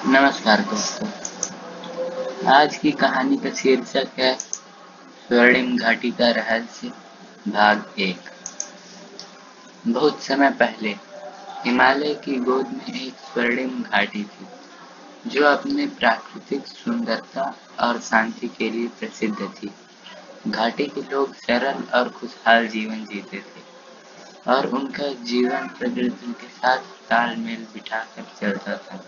नमस्कार दोस्तों। आज की कहानी का शीर्षक है स्वर्णिम घाटी का रहस्य भाग 1। बहुत समय पहले हिमालय की गोद में एक स्वर्णिम घाटी थी जो अपने प्राकृतिक सुंदरता और शांति के लिए प्रसिद्ध थी। घाटी के लोग सरल और खुशहाल जीवन जीते थे और उनका जीवन प्रकृति के साथ तालमेल बिठाकर चलता था।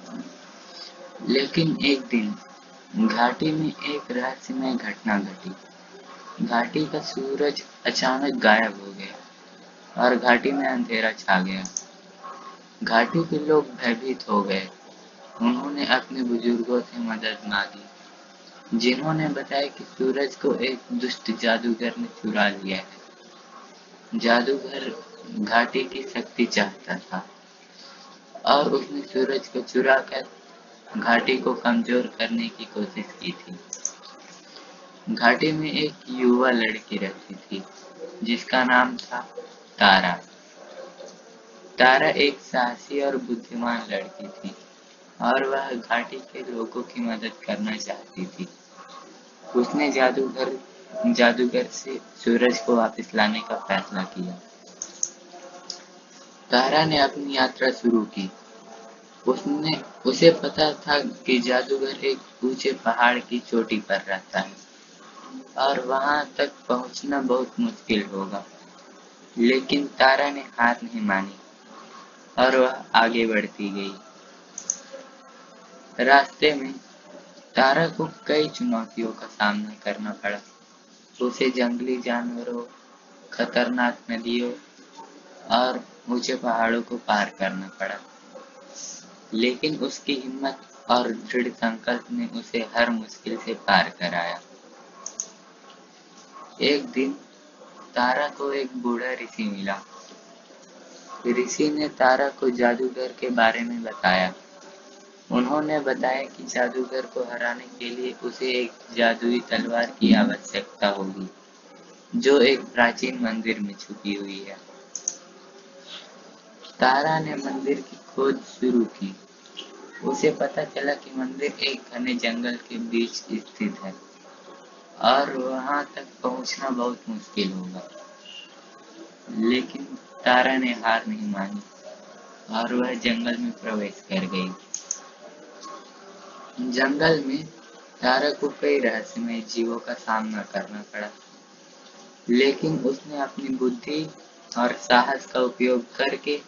लेकिन एक दिन घाटी में एक रहस्यमय घटना घटी। घाटी का सूरज अचानक गायब हो गया और घाटी में अंधेरा छा गया। घाटी के लोग भयभीत हो गए। उन्होंने अपने बुजुर्गों से मदद मांगी, जिन्होंने बताया कि सूरज को एक दुष्ट जादूगर ने चुरा लिया है। जादूगर घाटी की शक्ति चाहता था और उसने सूरज को चुराकर घाटी को कमजोर करने की कोशिश की थी। घाटी में एक युवा लड़की रहती थी जिसका नाम था तारा। तारा एक साहसी और बुद्धिमान लड़की थी और वह घाटी के लोगों की मदद करना चाहती थी। उसने जादूगर से सूरज को वापस लाने का फैसला किया। तारा ने अपनी यात्रा शुरू की। उसने उसे पता था कि जादूगर एक ऊंचे पहाड़ की चोटी पर रहता है और वहां तक पहुंचना बहुत मुश्किल होगा। लेकिन तारा ने हार नहीं मानी और वह आगे बढ़ती गई। रास्ते में तारा को कई चुनौतियों का सामना करना पड़ा। उसे जंगली जानवरों, खतरनाक नदियों और ऊंचे पहाड़ों को पार करना पड़ा। लेकिन उसकी हिम्मत और दृढ़ संकल्प ने उसे हर मुश्किल से पार कराया। एक दिन तारा को एक बूढ़ा ऋषि मिला। ऋषि ने तारा को जादूगर के बारे में बताया। उन्होंने बताया कि जादूगर को हराने के लिए उसे एक जादुई तलवार की आवश्यकता होगी, जो एक प्राचीन मंदिर में छुपी हुई है। तारा ने मंदिर की खोज शुरू की। उसे पता चला कि मंदिर एक घने जंगल के बीच स्थित है और वहां तक पहुंचना बहुत मुश्किल होगा। लेकिन तारा ने हार नहीं मानी और वह जंगल में प्रवेश कर गई। जंगल में तारा को कई रहस्यमय जीवों का सामना करना पड़ा, लेकिन उसने अपनी बुद्धि और साहस का उपयोग करके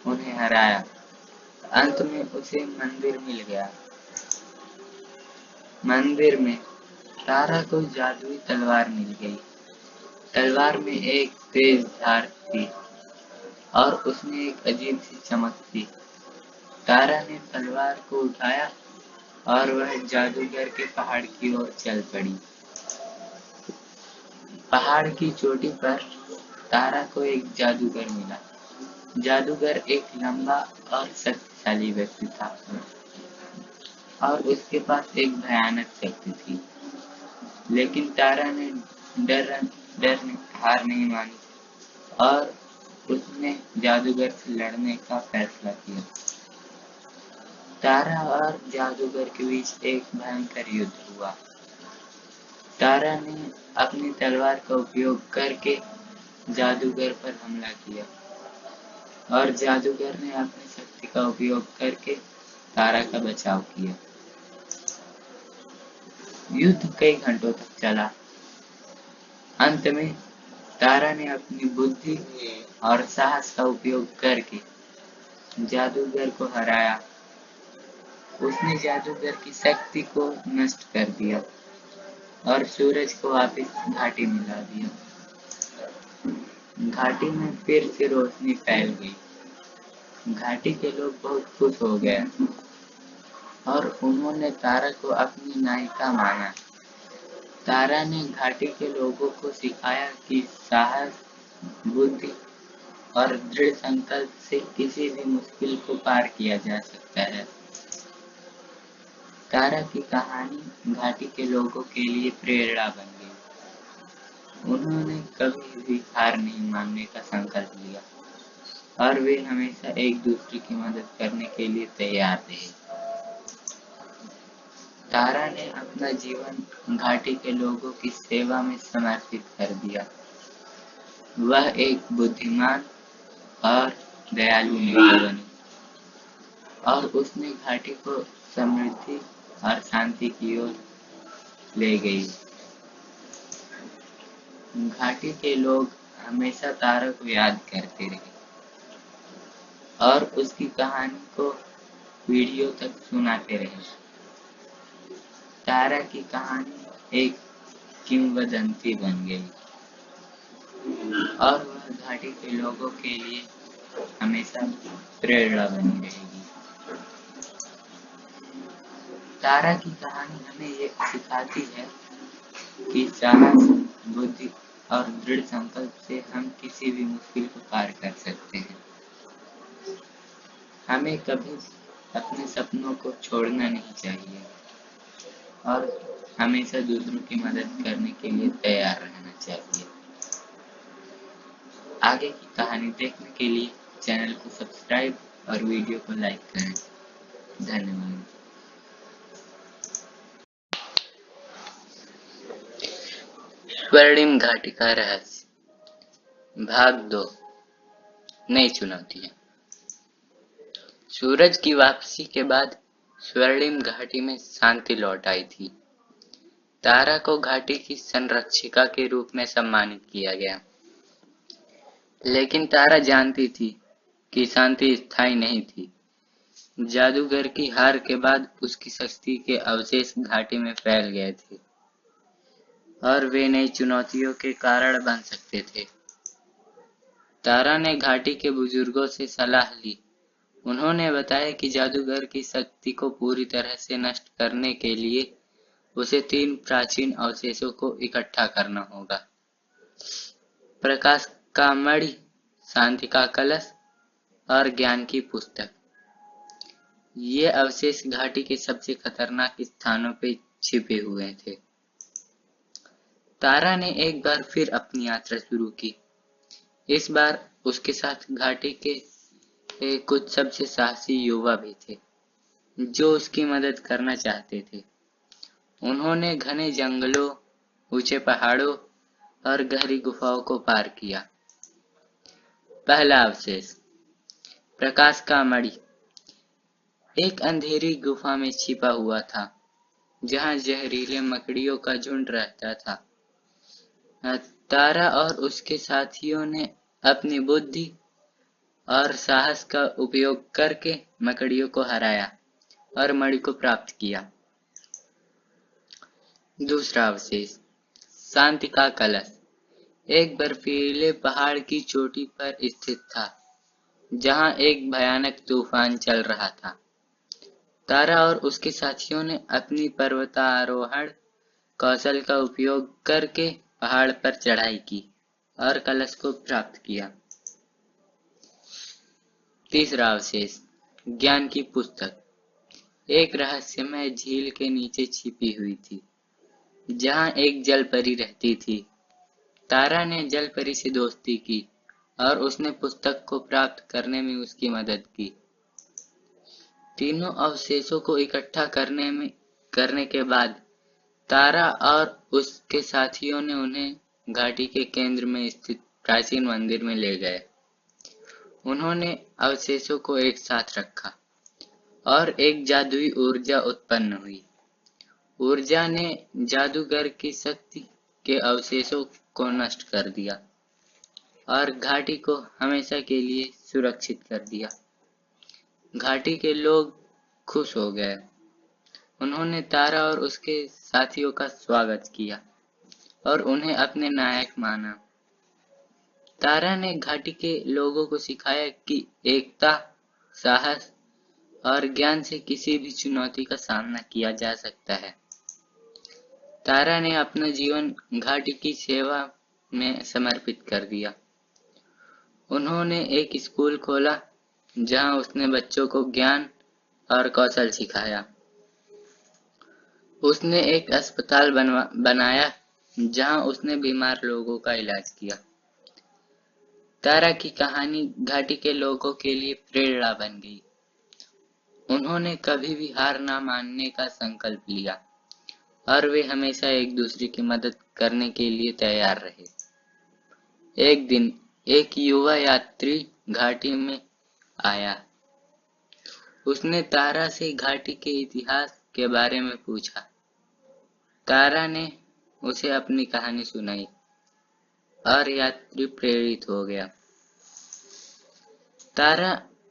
उन्हें हराया। अंत में उसे मंदिर मिल गया। मंदिर में तारा को जादुई तलवार मिल गई। तलवार में एक तेज धार थी और उसमें एक अजीब सी चमक थी। तारा ने तलवार को उठाया और वह जादूगर के पहाड़ की ओर चल पड़ी। पहाड़ की चोटी पर तारा को एक जादूगर मिला। जादूगर एक लंबा और शक्तिशाली व्यक्ति था और उसके पास एक भयानक शक्ति थी। लेकिन तारा ने डर डर हार नहीं मानी और उसने जादूगर से लड़ने का फैसला किया। तारा और जादूगर के बीच एक भयंकर युद्ध हुआ। तारा ने अपनी तलवार का उपयोग करके जादूगर पर हमला किया और जादूगर ने अपनी शक्ति का उपयोग करके तारा का बचाव किया। युद्ध कई घंटों तक चला। अंत में तारा ने अपनी बुद्धि और साहस का उपयोग करके जादूगर को हराया। उसने जादूगर की शक्ति को नष्ट कर दिया और सूरज को वापस घाटी में ला दिया। घाटी में फिर से रोशनी फैल गई। घाटी के लोग बहुत खुश हो गए और उन्होंने तारा को अपनी नायिका माना। तारा ने घाटी के लोगों को सिखाया कि साहस, बुद्धि और दृढ़ संकल्प से किसी भी मुश्किल को पार किया जा सकता है। तारा की कहानी घाटी के लोगों के लिए प्रेरणा बन गई। उन्होंने कभी भी हार नहीं मानने का संकल्प लिया और वे हमेशा एक दूसरे की मदद करने के लिए तैयार रहे। तारा ने अपना जीवन घाटी के लोगों की सेवा में समर्पित कर दिया। वह एक बुद्धिमान और दयालु नेता बनी और उसने घाटी को समृद्धि और शांति की ओर ले गई। घाटी के लोग हमेशा तारा को याद करते रहे और उसकी कहानी को पीढ़ियों तक सुनाते रहे। तारा की कहानी एक किंवदंती बन गई और वह घाटी के लोगों के लिए हमेशा प्रेरणा बनी रहेगी। तारा की कहानी हमें ये सिखाती है कि साहस, बुद्धि और दृढ़ संकल्प से हम किसी भी मुश्किल को पार कर सकते हैं। हमें कभी अपने सपनों को छोड़ना नहीं चाहिए और हमेशा दूसरों की मदद करने के लिए तैयार रहना चाहिए। आगे की कहानी देखने के लिए चैनल को सब्सक्राइब और वीडियो को लाइक करें। धन्यवाद। स्वर्णिम घाटी का रहस्य भाग 2 नई चुनौतियां। सूरज की वापसी के बाद स्वर्णिम घाटी में शांति लौट आई थी। तारा को घाटी की संरक्षिका के रूप में सम्मानित किया गया, लेकिन तारा जानती थी कि शांति स्थायी नहीं थी। जादूगर की हार के बाद उसकी शक्ति के अवशेष घाटी में फैल गए थे और वे नई चुनौतियों के कारण बन सकते थे। तारा ने घाटी के बुजुर्गों से सलाह ली। उन्होंने बताया कि जादूगर की शक्ति को पूरी तरह से नष्ट करने के लिए उसे 3 प्राचीन अवशेषों को इकट्ठा करना होगा: प्रकाश का मणि, शांति का कलश और ज्ञान की पुस्तक। ये अवशेष घाटी के सबसे खतरनाक स्थानों पे छिपे हुए थे। तारा ने एक बार फिर अपनी यात्रा शुरू की। इस बार उसके साथ घाटी के कुछ सबसे साहसी युवा भी थे जो उसकी मदद करना चाहते थे। उन्होंने घने जंगलों, ऊंचे पहाड़ों और गहरी गुफाओं को पार किया। पहला अवशेष, प्रकाश का मणि, एक अंधेरी गुफा में छिपा हुआ था जहां जहरीले मकड़ियों का झुंड रहता था। तारा और उसके साथियों ने अपनी बुद्धि और साहस का उपयोग करके मकड़ियों को हराया और मणि को प्राप्त किया। दूसरा अवशेष, शांति का कलश, एक बर्फीले पहाड़ की चोटी पर स्थित था जहां एक भयानक तूफान चल रहा था। तारा और उसके साथियों ने अपनी पर्वतारोहण कौशल का उपयोग करके पहाड़ पर चढ़ाई की और कलश को प्राप्त किया। तीसरा अवशेष, ज्ञान की पुस्तक, एक रहस्यमय झील के नीचे छिपी हुई थी जहां एक जल परी रहती थी। तारा ने जल परी से दोस्ती की और उसने पुस्तक को प्राप्त करने में उसकी मदद की। तीनों अवशेषों को इकट्ठा करने के बाद तारा और उसके साथियों ने उन्हें घाटी के केंद्र में स्थित प्राचीन मंदिर में ले गए। उन्होंने अवशेषों को एक साथ रखा और एक जादुई ऊर्जा उत्पन्न हुई। ऊर्जा ने जादूगर की शक्ति के अवशेषों को नष्ट कर दिया और घाटी को हमेशा के लिए सुरक्षित कर दिया। घाटी के लोग खुश हो गए। उन्होंने तारा और उसके साथियों का स्वागत किया और उन्हें अपने नायक माना। तारा ने घाटी के लोगों को सिखाया कि एकता, साहस और ज्ञान से किसी भी चुनौती का सामना किया जा सकता है। तारा ने अपना जीवन घाटी की सेवा में समर्पित कर दिया। उन्होंने एक स्कूल खोला जहां उसने बच्चों को ज्ञान और कौशल सिखाया। उसने एक अस्पताल बनाया जहां उसने बीमार लोगों का इलाज किया। तारा की कहानी घाटी के लोगों के लिए प्रेरणा बन गई। उन्होंने कभी भी हार ना मानने का संकल्प लिया और वे हमेशा एक दूसरे की मदद करने के लिए तैयार रहे। एक दिन एक युवा यात्री घाटी में आया। उसने तारा से घाटी के इतिहास के बारे में पूछा। तारा ने उसे अपनी कहानी सुनाई और यात्री प्रेरित हो गया।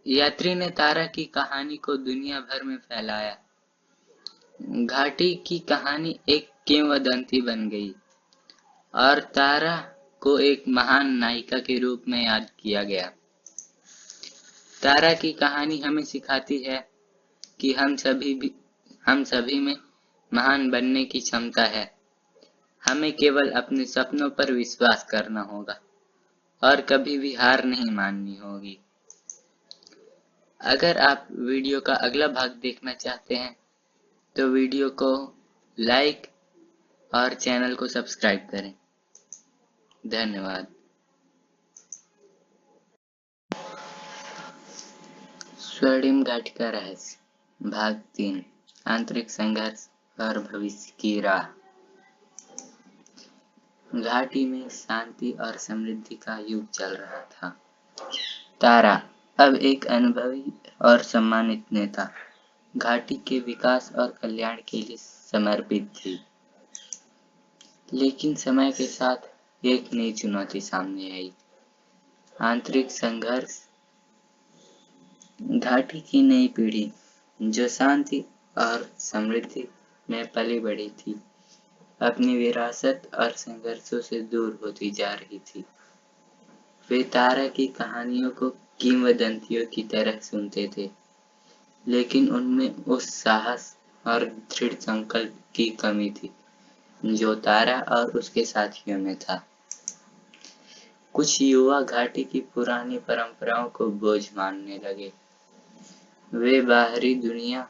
यात्री ने तारा की कहानी को दुनिया भर में फैलाया। घाटी की कहानी एक किंवदंती बन गई और तारा को एक महान नायिका के रूप में याद किया गया। तारा की कहानी हमें सिखाती है कि हम सभी में महान बनने की क्षमता है। हमें केवल अपने सपनों पर विश्वास करना होगा और कभी भी हार नहीं माननी होगी। अगर आप वीडियो का अगला भाग देखना चाहते हैं तो वीडियो को लाइक और चैनल को सब्सक्राइब करें। धन्यवाद। स्वर्णिम घाटी का रहस्य भाग 3 आंतरिक संघर्ष और भविष्य की राह। घाटी में शांति और समृद्धि का युग चल रहा था। तारा अब एक अनुभवी और सम्मानित नेता घाटी के विकास और कल्याण के लिए समर्पित थी। लेकिन समय के साथ एक नई चुनौती सामने आई, आंतरिक संघर्ष। घाटी की नई पीढ़ी जो शांति और समृद्धि में पली बढ़ी थी, अपनी विरासत और संघर्षों से दूर होती जा रही थी। वे तारा की कहानियों को किंवदंतियों की तरह सुनते थे, लेकिन उनमें उस साहस और दृढ़ संकल्प की कमी थी जो तारा और उसके साथियों में था। कुछ युवा घाटी की पुरानी परंपराओं को बोझ मानने लगे। वे बाहरी दुनिया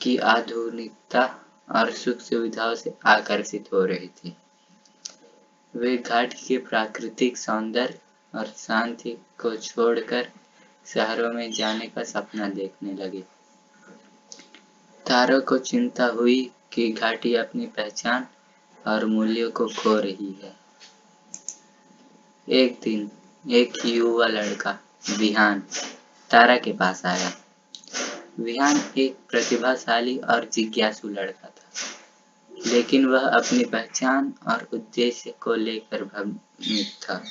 की आधुनिकता और सुख सुविधाओं से आकर्षित हो रहे थे। वे घाटी के प्राकृतिक सौंदर्य और शांति को छोड़कर शहरों में जाने का सपना देखने लगे। तारा को चिंता हुई कि घाटी अपनी पहचान और मूल्यों को खो रही है। एक दिन एक युवा लड़का विहान तारा के पास आया। विहान एक प्रतिभाशाली और जिज्ञासु लड़का था, लेकिन वह अपनी पहचान और उद्देश्य को लेकर भ्रमित था।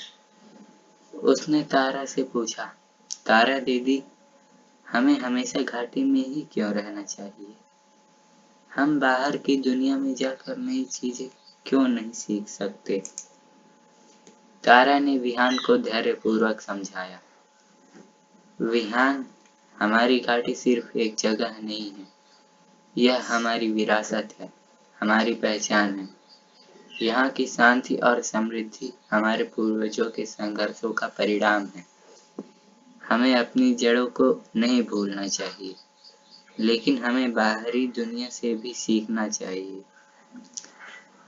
उसने तारा से पूछा, तारा दीदी, हमें हमेशा घाटी में ही क्यों रहना चाहिए? हम बाहर की दुनिया में जाकर नई चीजें क्यों नहीं सीख सकते? तारा ने विहान को धैर्यपूर्वक समझाया। विहान, हमारी घाटी सिर्फ एक जगह नहीं है, यह हमारी विरासत है, हमारी पहचान है। यहाँ की शांति और समृद्धि हमारे पूर्वजों के संघर्षों का परिणाम है। हमें अपनी जड़ों को नहीं भूलना चाहिए, लेकिन हमें बाहरी दुनिया से भी सीखना चाहिए।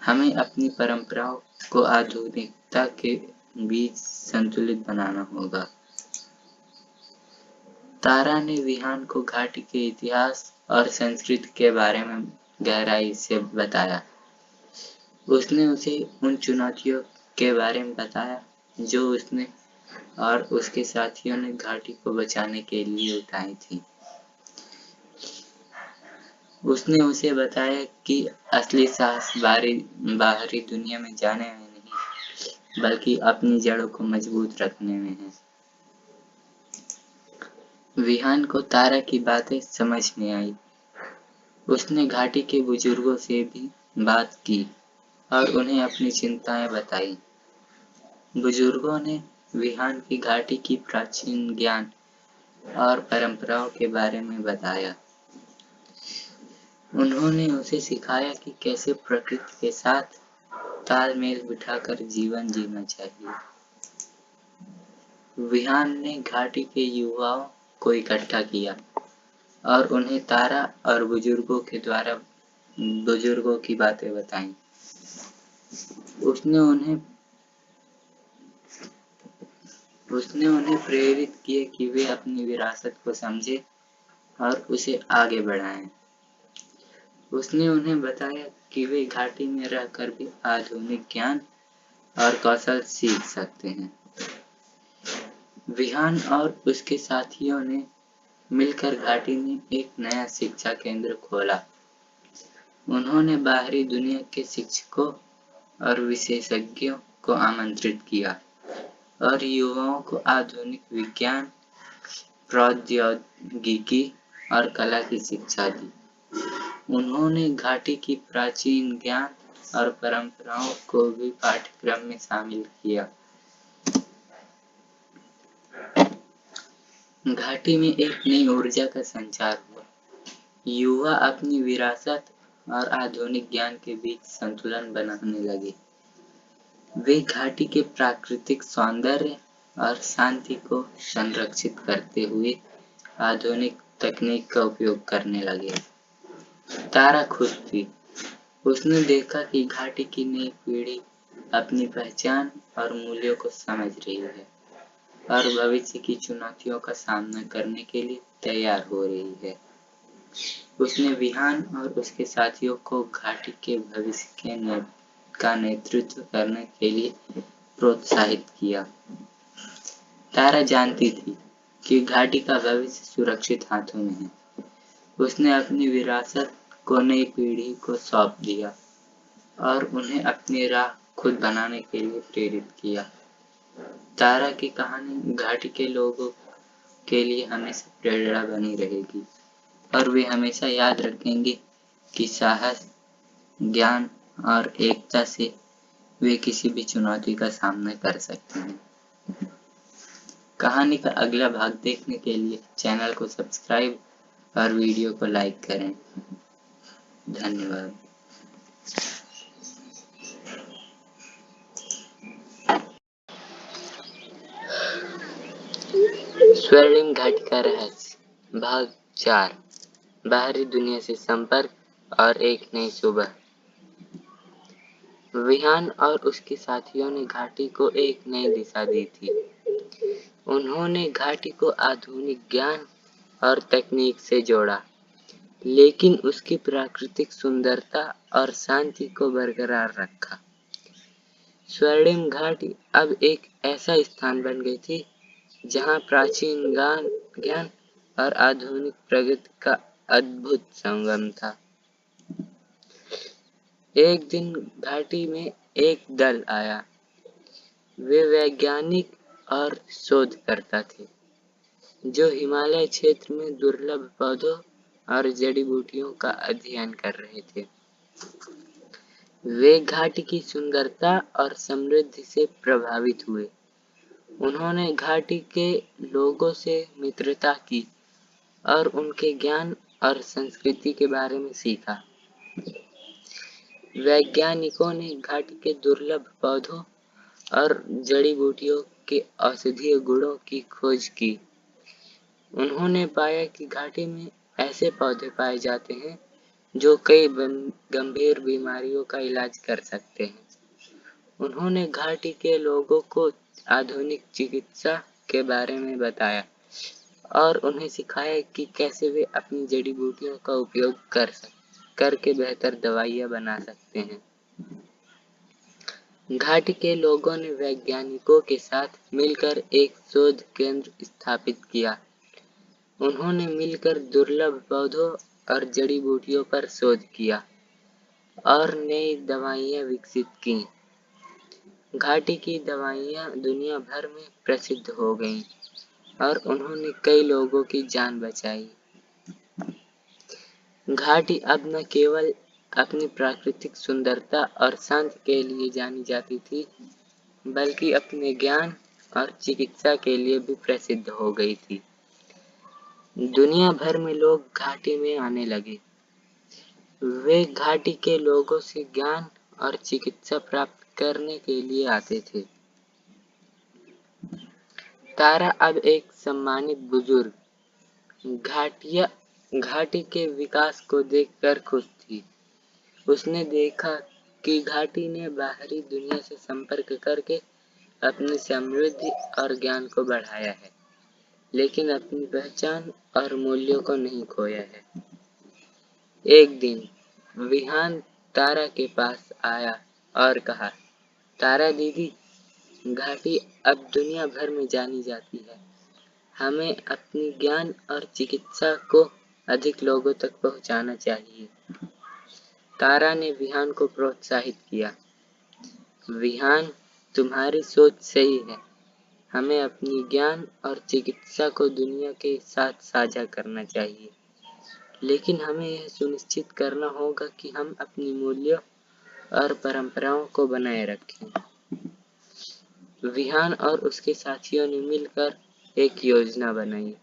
हमें अपनी परंपराओं को आधुनिकता के बीच संतुलित बनाना होगा। तारा ने विहान को घाटी के इतिहास और संस्कृति के बारे में गहराई से बताया। उसने उसे उन चुनौतियों के बारे में बताया जो उसने और उसके साथियों ने घाटी को बचाने के लिए उठाई थी। उसने उसे बताया कि असली साहस बाहरी दुनिया में जाने में नहीं, बल्कि अपनी जड़ों को मजबूत रखने में है। विहान को तारा की बातें समझ में आई। उसने घाटी के बुजुर्गों से भी बात की और उन्हें अपनी चिंताएं बताई। बुजुर्गों ने विहान की घाटी की प्राचीन ज्ञान और परंपराओं के बारे में बताया। उन्होंने उसे सिखाया कि कैसे प्रकृति के साथ तालमेल बिठाकर जीवन जीना चाहिए। विहान ने घाटी के युवाओं को इकट्ठा किया और उन्हें तारा और बुजुर्गों की बातें बताई। उसने उन्हें प्रेरित किया कि वे अपनी विरासत को समझें और उसे आगे बढ़ाएं। उसने उन्हें बताया कि वे घाटी में रहकर भी आधुनिक ज्ञान और कौशल सीख सकते हैं। विहान और उसके साथियों ने मिलकर घाटी में एक नया शिक्षा केंद्र खोला। उन्होंने बाहरी दुनिया के शिक्षकों और विशेषज्ञों को आमंत्रित किया और युवाओं को आधुनिक विज्ञान, प्रौद्योगिकी और कला की शिक्षा दी। उन्होंने घाटी की प्राचीन ज्ञान और परंपराओं को भी पाठ्यक्रम में शामिल किया। घाटी में एक नई ऊर्जा का संचार हुआ। युवा अपनी विरासत और आधुनिक ज्ञान के बीच संतुलन बनाने लगे। वे घाटी के प्राकृतिक सौंदर्य और शांति को संरक्षित करते हुए आधुनिक तकनीक का उपयोग करने लगे। तारा खुश थी। उसने देखा कि घाटी की नई पीढ़ी अपनी पहचान और मूल्यों को समझ रही है और भविष्य की चुनौतियों का सामना करने के लिए तैयार हो रही है। उसने विहान और उसके साथियों को घाटी के भविष्य का नेतृत्व करने के लिए प्रोत्साहित किया। तारा जानती थी कि घाटी का भविष्य सुरक्षित हाथों में है। उसने अपनी विरासत को नई पीढ़ी को सौंप दिया और उन्हें अपनी राह खुद बनाने के लिए प्रेरित किया। तारा की कहानी घाटी के लोगों के लिए हमेशा प्रेरणा बनी रहेगी और वे हमेशा याद रखेंगे कि साहस, ज्ञान और एकता से वे किसी भी चुनौती का सामना कर सकते हैं। कहानी का अगला भाग देखने के लिए चैनल को सब्सक्राइब और वीडियो को लाइक करें। धन्यवाद। स्वर्णिम घाटी का रहस्य भाग 4 बाहरी दुनिया से संपर्क और एक नई सुबह। विहान और उसके साथियों ने घाटी को एक नई दिशा दी थी। उन्होंने घाटी को आधुनिक ज्ञान और तकनीक से जोड़ा, लेकिन उसकी प्राकृतिक सुंदरता और शांति को बरकरार रखा। स्वर्णिम घाटी अब एक ऐसा स्थान बन गई थी जहां प्राचीन ज्ञान और आधुनिक प्रगति का अद्भुत संगम था। एक दिन घाटी में एक दल आया। वे वैज्ञानिक और शोधकर्ता थे जो हिमालय क्षेत्र में दुर्लभ पौधों और जड़ी बूटियों का अध्ययन कर रहे थे। वे घाटी की सुंदरता और समृद्धि से प्रभावित हुए। उन्होंने घाटी के लोगों से मित्रता की और उनके ज्ञान और संस्कृति के बारे में सीखा। वैज्ञानिकों ने घाटी के दुर्लभ पौधों और जड़ी बूटियों के औषधीय गुणों की खोज की। उन्होंने पाया कि घाटी में ऐसे पौधे पाए जाते हैं जो कई गंभीर बीमारियों का इलाज कर सकते हैं। उन्होंने घाटी के लोगों को आधुनिक चिकित्सा के बारे में बताया और उन्हें सिखाया कि कैसे वे अपनी जड़ी बूटियों का उपयोग करके बेहतर दवाइयाँ बना सकते हैं। घाटी के लोगों ने वैज्ञानिकों के साथ मिलकर एक शोध केंद्र स्थापित किया। उन्होंने मिलकर दुर्लभ पौधों और जड़ी बूटियों पर शोध किया और नई दवाइयाँ विकसित की। घाटी की दवाइयाँ दुनिया भर में प्रसिद्ध हो गईं और उन्होंने कई लोगों की जान बचाई। घाटी अब न केवल अपनी प्राकृतिक सुंदरता और शांति के लिए जानी जाती थी, बल्कि अपने ज्ञान और चिकित्सा के लिए भी प्रसिद्ध हो गई थी। दुनिया भर में लोग घाटी में आने लगे। वे घाटी के लोगों से ज्ञान और चिकित्सा प्राप्त करने के लिए आते थे। तारा अब एक सम्मानित बुजुर्ग घाटी के विकास को देखकर खुश थी। उसने देखा कि घाटी ने बाहरी दुनिया से संपर्क करके अपनी समृद्धि और ज्ञान को बढ़ाया है, लेकिन अपनी पहचान और मूल्यों को नहीं खोया है। एक दिन विहान तारा के पास आया और कहा, तारा दीदी, घाटी अब दुनिया भर में जानी जाती है। हमें अपनी ज्ञान और चिकित्सा को अधिक लोगों तक पहुंचाना चाहिए। तारा ने विहान को प्रोत्साहित किया। विहान, तुम्हारी सोच सही है। हमें अपनी ज्ञान और चिकित्सा को दुनिया के साथ साझा करना चाहिए, लेकिन हमें यह सुनिश्चित करना होगा कि हम अपनी मूल्यों और परंपराओं को बनाए रखें। विहान और उसके साथियों ने मिलकर एक योजना बनाई।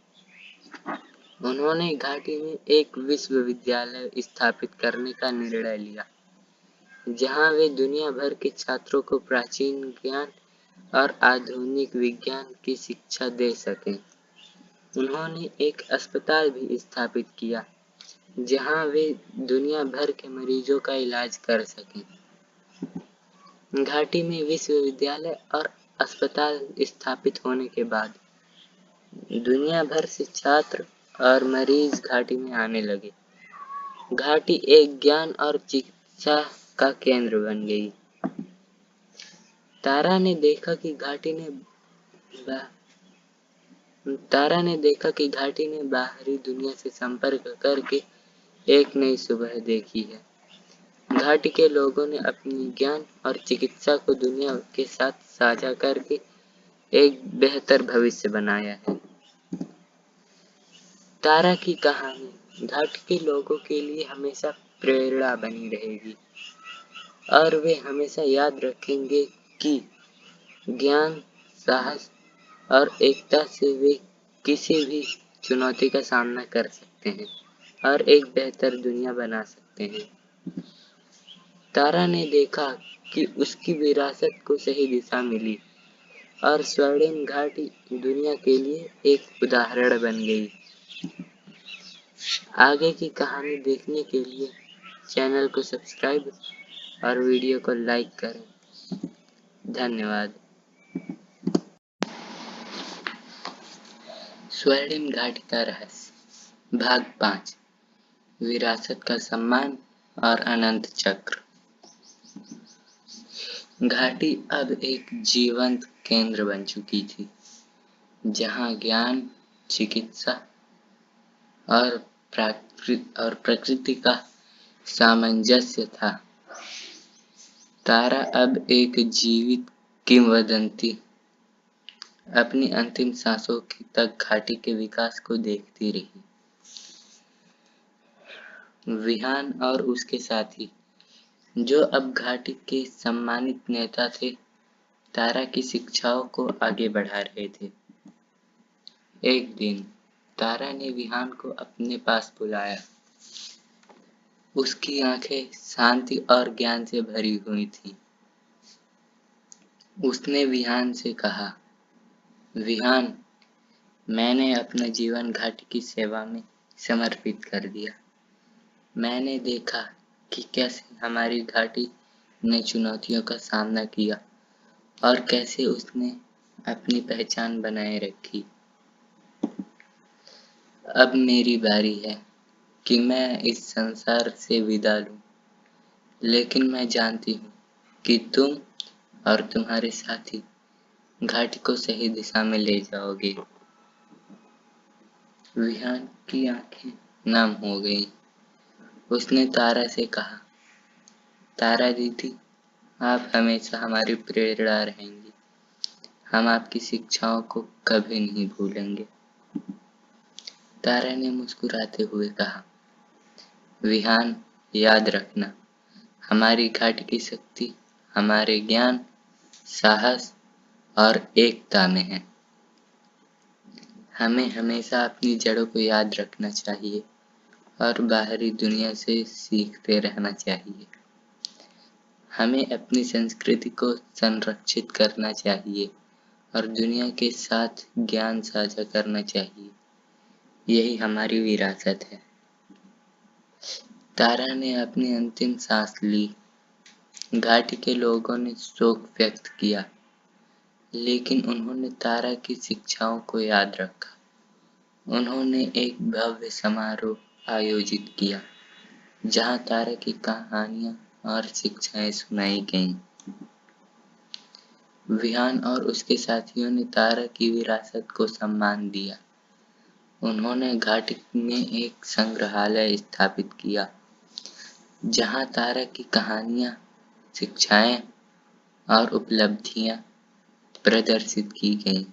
उन्होंने घाटी में एक विश्वविद्यालय स्थापित करने का निर्णय लिया, जहां वे दुनिया भर के छात्रों को प्राचीन ज्ञान और आधुनिक विज्ञान की शिक्षा दे सकें। उन्होंने एक अस्पताल भी स्थापित किया, जहां वे दुनिया भर के मरीजों का इलाज कर सकें। घाटी में विश्वविद्यालय और अस्पताल स्थापित होने के बाद दुनिया भर से छात्र और मरीज घाटी में आने लगे। घाटी एक ज्ञान और चिकित्सा का केंद्र बन गई। तारा ने देखा कि घाटी ने बाहरी दुनिया से संपर्क करके एक नई सुबह देखी है। घाटी के लोगों ने अपनी ज्ञान और चिकित्सा को दुनिया के साथ साझा करके एक बेहतर भविष्य बनाया है। तारा की कहानी घाटी के लोगों के लिए हमेशा प्रेरणा बनी रहेगी और वे हमेशा याद रखेंगे कि ज्ञान, साहस और एकता से वे किसी भी चुनौती का सामना कर सकते हैं और एक बेहतर दुनिया बना सकते हैं। तारा ने देखा कि उसकी विरासत को सही दिशा मिली और स्वर्णिम घाटी दुनिया के लिए एक उदाहरण बन गई। आगे की कहानी देखने के लिए चैनल को सब्सक्राइब और वीडियो को लाइक करें। धन्यवाद। स्वर्णिम घाटी का रहस्य, भाग 5, विरासत का सम्मान और अनंत चक्र। घाटी अब एक जीवंत केंद्र बन चुकी थी, जहां ज्ञान, चिकित्सा और प्रकृति का सामंजस्य था। तारा अब एक जीवित किंवदंती अपनी अंतिम सांसों तक घाटी के विकास को देखती रही। विहान और उसके साथी, जो अब घाटी के सम्मानित नेता थे, तारा की शिक्षाओं को आगे बढ़ा रहे थे। एक दिन तारा ने विहान को अपने पास बुलाया। उसकी आंखें शांति और ज्ञान से भरी हुई थीं। उसने विहान से कहा, विहान, मैंने अपना जीवन घाटी की सेवा में समर्पित कर दिया। मैंने देखा कि कैसे हमारी घाटी ने चुनौतियों का सामना किया और कैसे उसने अपनी पहचान बनाए रखी। अब मेरी बारी है कि मैं इस संसार से विदा लूं, लेकिन मैं जानती हूँ कि तुम और तुम्हारे साथी घाटी को सही दिशा में ले जाओगे। विहान की आंखें नम हो गईं। उसने तारा से कहा, तारा दीदी, आप हमेशा हमारी प्रेरणा रहेंगी। हम आपकी शिक्षाओं को कभी नहीं भूलेंगे। तारा ने मुस्कुराते हुए कहा, विहान, याद रखना, हमारी घाटी की शक्ति हमारे ज्ञान, साहस और एकता में है। हमें हमेशा अपनी जड़ों को याद रखना चाहिए और बाहरी दुनिया से सीखते रहना चाहिए। हमें अपनी संस्कृति को संरक्षित करना चाहिए और दुनिया के साथ ज्ञान साझा करना चाहिए। यही हमारी विरासत है। तारा ने अपनी अंतिम सांस ली। घाटी के लोगों ने शोक व्यक्त किया, लेकिन उन्होंने तारा की शिक्षाओं को याद रखा उन्होंने एक भव्य समारोह आयोजित किया जहां तारा की कहानियां और शिक्षाएं सुनाई गईं। विहान और उसके साथियों ने तारा की विरासत को सम्मान दिया। उन्होंने घाटी में एक संग्रहालय स्थापित किया जहां तारा की कहानियां, शिक्षाएं और उपलब्धियां प्रदर्शित की गईं।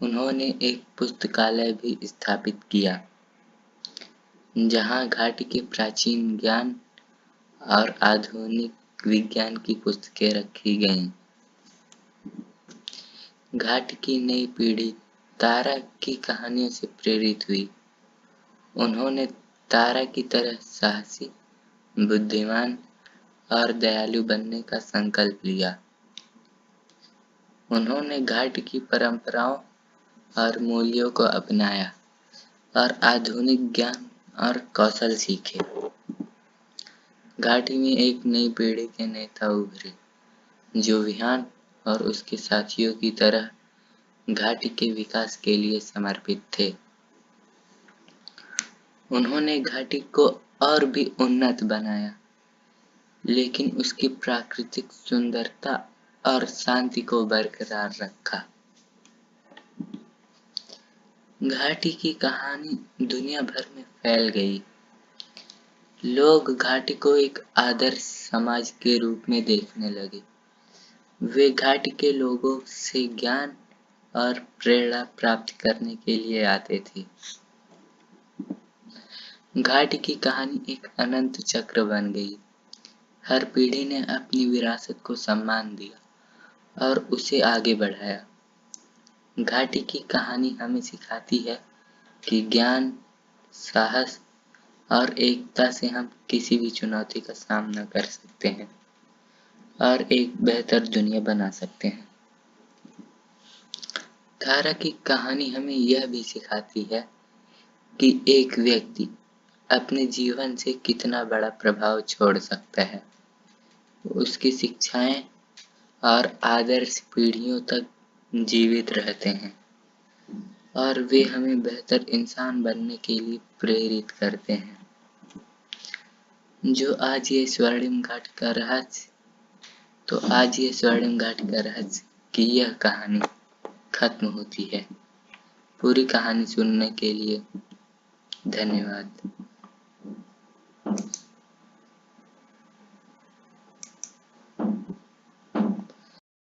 उन्होंने एक पुस्तकालय भी स्थापित किया जहां घाटी के प्राचीन ज्ञान और आधुनिक विज्ञान की पुस्तकें रखी गईं। घाटी की नई पीढ़ी तारा की कहानियों से प्रेरित हुई। उन्होंने तारा की तरह साहसी, बुद्धिमान और दयालु बनने का संकल्प लिया। उन्होंने घाटी की परंपराओं और मूल्यों को अपनाया और आधुनिक ज्ञान और कौशल सीखे। घाटी में एक नई पीढ़ी के नेता उभरे जो विहान और उसके साथियों की तरह घाटी के विकास के लिए समर्पित थे। उन्होंने घाटी को और भी उन्नत बनाया, लेकिन उसकी प्राकृतिक सुंदरता और शांति को बरकरार रखा। घाटी की कहानी दुनिया भर में फैल गई। लोग घाटी को एक आदर्श समाज के रूप में देखने लगे। वे घाटी के लोगों से ज्ञान और प्रेरणा प्राप्त करने के लिए आते थे। घाटी की कहानी एक अनंत चक्र बन गई। हर पीढ़ी ने अपनी विरासत को सम्मान दिया और उसे आगे बढ़ाया। घाटी की कहानी हमें सिखाती है कि ज्ञान, साहस और एकता से हम किसी भी चुनौती का सामना कर सकते हैं और एक बेहतर दुनिया बना सकते हैं। तारा की कहानी हमें यह भी सिखाती है कि एक व्यक्ति अपने जीवन से कितना बड़ा प्रभाव छोड़ सकता है। उसकी शिक्षाएं और आदर्श पीढ़ियों तक जीवित रहते हैं और वे हमें बेहतर इंसान बनने के लिए प्रेरित करते हैं। जो आज ये स्वर्णिम घाटी का रहस्य की यह कहानी खत्म होती है। पूरी कहानी सुनने के लिए धन्यवाद।